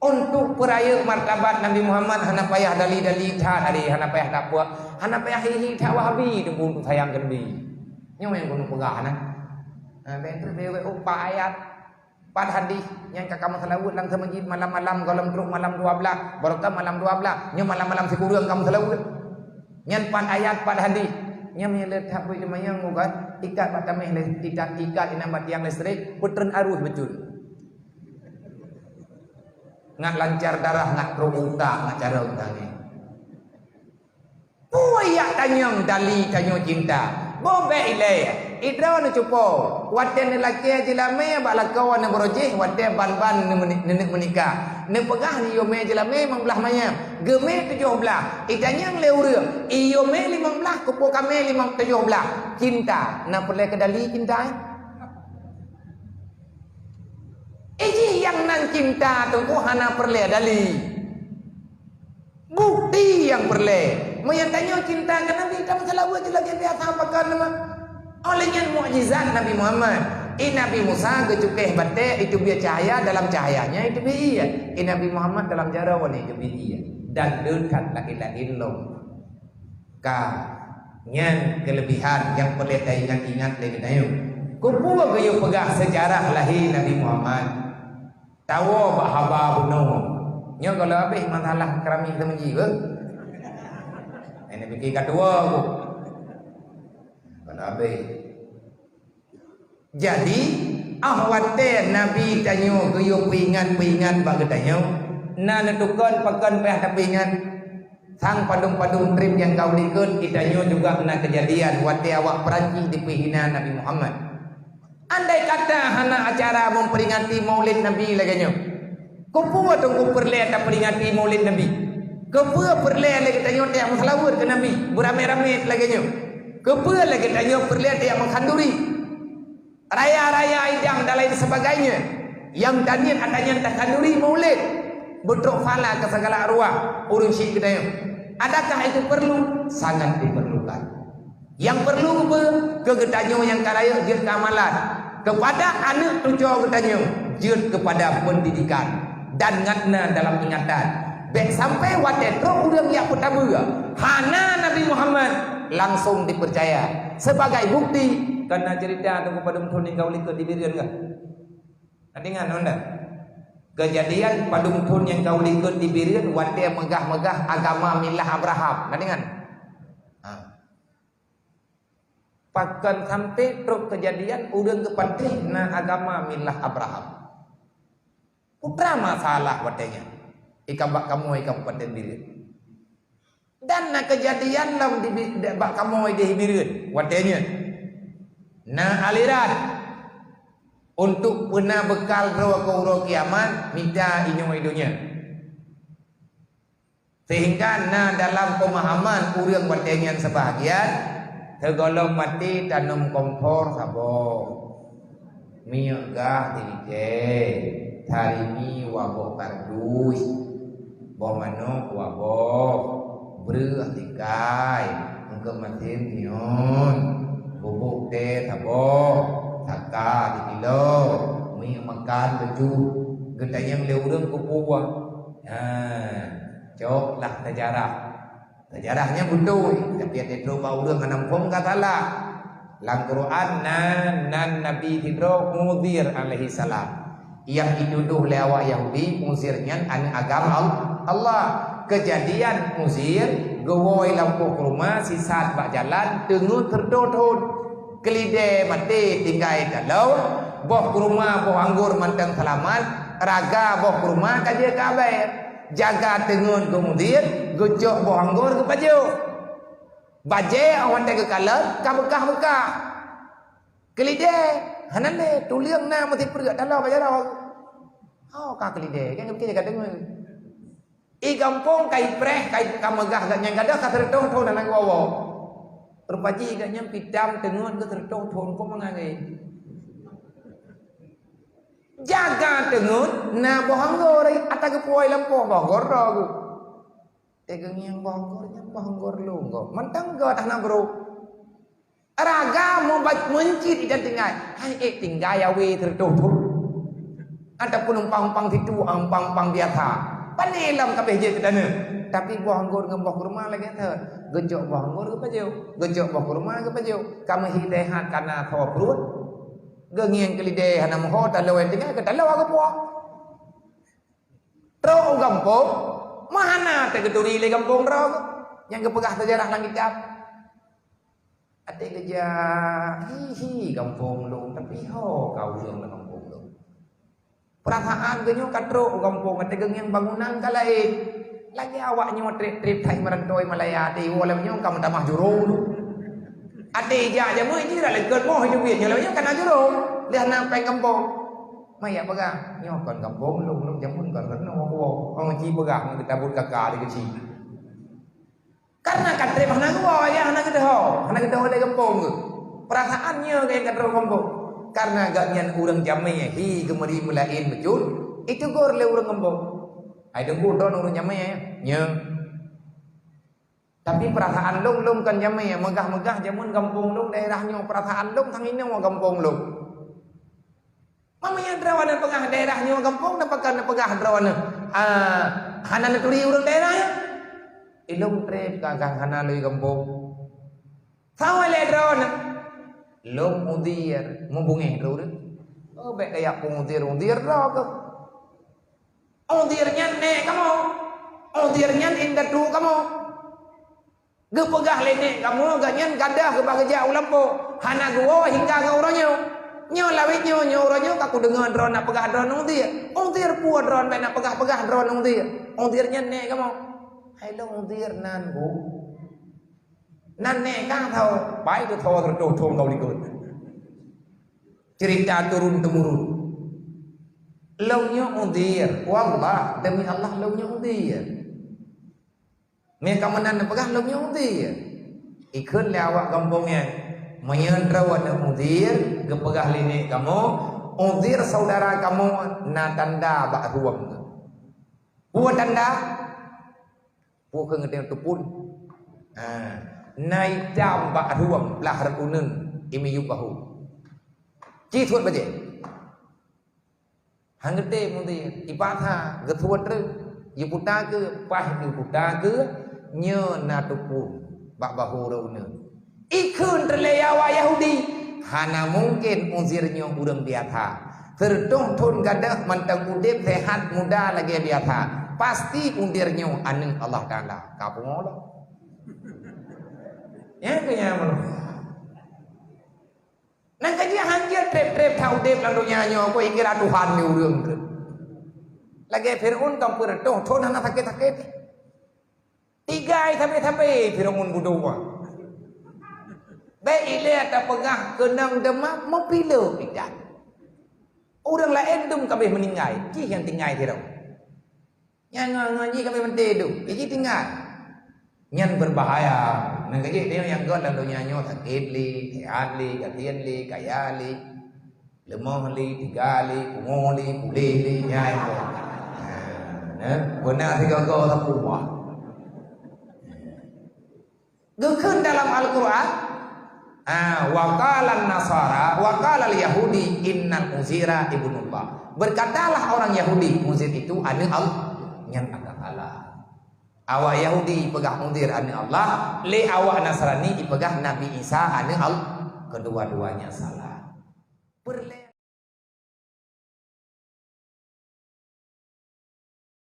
untuk peraya martabat Nabi Muhammad hana payah dali-dali tha dari hana payah dapua hana payah hihi tha wahabi dengku untuk sayang ke Nabi nyo yang gunung pegah nah betul bewe upa ayat pada hadis yang kamu selawat lang sa masjid malam-malam kalau teruk malam 12 barakah malam 12 nyo malam-malam sekurang kamu selawat nyan pan ayat pada hadis nya melet hak boleh mayang ugat ikat batameh tidak ikat ina bat yang listrik putren arus betul ngat lancar darah ngat pro utak ngat cara utangnya puyak tanyang dali tanyo cinta bobe ile idra nu cupo waten laki jelame bak lakawan ne borojeh waten ban-ban nenek menikah ne pegah ni yome jelame 15 mayam geme 17 itanyang leure iyome 15 kupo kame 17 cinta na perle kedali cinta Iji yang nan cinta tu hana perle dali bukti yang perle Moyan tanya cinta ke Nabi tak masalah buat je lagi biasa pakai nama olehnya mukjizat Nabi Muhammad Nabi Musa kecukeh batik itu biar cahaya dalam cahayanya itu biar Nabi Muhammad dalam jarawan itu biar dan dekat lagi ilmu ka nyan kelebihan yang perlu ingat lagi tahu kupu gayo pegah sejarah lahir Nabi Muhammad tahu bahaba bunuh nyo kalau habis masalah kerami temenji ini fikir kedua aku Nabi jadi ahwate Nabi tanyo gayo pingan bagi tanyo na netukan pakan peh tapingan sang padung-padung trim yang kau likun itanyo juga na kejadian wate awak peranci dipihina Nabi Muhammad andai kata hana acara memperingati maulid Nabi laganyo kupu tunggu perle tak peringati maulid Nabi kepua perle lagi tanyo tak mengselawat ke Nabi beramai-ramai laganyo kepua lagi tanyo perle tak mengkanduri raya-raya idang dan lain sebagainya yang tadian adanya tak kanduri maulid bentuk fala ke segala arwah urun syik kita adakah itu perlu sangat diperlukan yang perlu ke getanyo yang karaya dia keamalan kepada anak tujuh getanyo dia kepada pendidikan dan ngatna dalam ingatan baik sampai watetro udah yang pertama hana Nabi Muhammad langsung dipercaya sebagai bukti karena cerita tunggu pada mthun kau likut dibirian enggak adingan onda kejadian padung pun yang kau likut dibirian wadah megah-megah agama milah Abraham adingan pakan sampai truk kejadian udang kepatih na agama milah Abraham putra masalah wadahnya ikabak kamu kabupaten Birin dan na kejadian lam di bak kamu di Birin wadahnya na aliran untuk pernah bekal roh kiamat minta inyo idunya sehingga na dalam pemahaman urang watengan sebahagian tergolong mati tanam kompor sabo miagah dirije tarimi wabok kardus bo manuk wabok breuh tikai engke matin nyon bubuk teh sabo saka di kilo mi makan baju gedanya leurang kupuwa cok lah sejarahnya betul tapi ada droma urang anampung katalah lang Quran nan Nabi Hidro Mudir alaihi salam yang dituduh lewat Yahudi musirnya an agama Allah kejadian musir gowoi lampu rumah sisat bak jalan tengu terdodot kelide mati tinggai dalau boh kurma boh anggur mantang selamat raga boh kurma kaje kabe jaga tengun kemudian gojok boh anggur ke baju baje awan tege kalah ka bekah kelide hanane tuliang na mati perga dalau bajarau ka kelide kan kita jaga tengun i kampung kai preh kai kamegah gak nyang kada ka tertong thon nang wowo Rupaji agaknya pidam tengun ke tertong thon kok mangai. Jaga tengun na bohanggor ata ke puai lampo bohanggor ro. Tegeng yang bohanggornya bohanggor lunggo. Mentang go tanah bro. Raga mau baik mencit dan tinggal. Hai tinggal ya we tertong thon. Ataupun umpang-umpang itu, umpang-umpang biasa. Panilam kabeh je kedana. Tapi buah anggur dengan buah kurma lagi tu. Gejok buah anggur ke pajau, gejok buah kurma ke pajau. Kamu hidehat kana thaw perut. Gengiang kelideh hana moho talau tengah ke talau ke puah. Terus kampung, mana tegeduri le kampung ro. Yang kepegah sejarah langit jap. Ate kerja hihi kampung lu tapi ho kau yang kampung lu. Perasaan genyo katro kampung ate gengiang bangunan kalai. Lagi awaknya trip-trip thai merantoi Malaya ti walamnya kamu tamah jurung. Ate ja ja mới chỉ là lại cơn mô hay việc như là những cái nào chứ đâu liền nam pen kampung mày apa ga nyo kon kampung lu jamun kon kan no orang ci pegang kita buat kakak di kecil karena kan trip hana gua ya hana kita di kampung perasaannya kayak katro kampung karena gak nyan urang jamai hi gemeri melain betul itu gor le urang kampung ai dengku don urang jamai nya tapi perasaan long kan jamai megah-megah jamun kampung long daerahnya perasaan long tang ini mau kampung long. Mamanya drawan pegah daerahnya kampung napakan pegah drawan hanan turi urang daerahnya. Ilong trip kagak hanan lui kampung. Sawale drawan long udir mumbunge drawan. Oh baik kayak pengudir dah ke. Udirnya ne kamu. Udirnya indah tu kamu. Gepegah lenek kamu ganyan gadah ke bagja ulampo hana gua hingga ke orangnya nyo lawit nyo orangnya kaku dengar drone nak pegah drone ungtir puas drone nak pegah drone ungtirnya nek kamu hello ungtir nan bu nan nek kah tahu baik tu tahu tertutup kau ikut cerita turun temurun longnya ungtir wallah demi Allah longnya ungtir mereka menan pegah longnya udir. Ikut lewat kampungnya. Menyenderawan udir, kepegah linik kamu, udir saudara kamu na tanda bak ruang. Buat tanda, buat kengetian tupun. Naik jam bak ruang belah unun imi yubahu. Citut baje. Hangete mudir, ipatha getuat re, yuputa ke, pah yuputa ke. Nya natupu bak bahu rauna ikun terleyawa Yahudi hana mungkin uzirnya urang biasa tertun gadah mantang udip sehat muda lagi biasa pasti undirnya aneng Allah Taala kapung ya kaya mana nang kaji hanjir trip tau udip lalu nyanyo ko ikira Tuhan ni urang lagi Fir'aun kampur tun hana sakit tiga sampai Firaun budua. Baik ile tak pegah kenang demak mempilo tidak. Orang lain dum kabeh meninggal, ki yang tinggal Firaun. Yang ngaji kabeh menti dum, ki tinggal. Nyan berbahaya. Nang kaji dia yang god lalu nyanyo sakit li, sehat li, katian li, kaya li, lemah li, tiga li, pungo li, pulih li, nyai ko. Nah, benar tiga go sapuah. Gekun dalam Al-Quran waqalan nasara waqalal yahudi innal uzira ibnullah berkatalah orang Yahudi Uzir itu anu Allah nyan Allah awak Yahudi pegah Uzir anu Allah le awak Nasrani dipegah Nabi Isa anu Allah kedua-duanya salah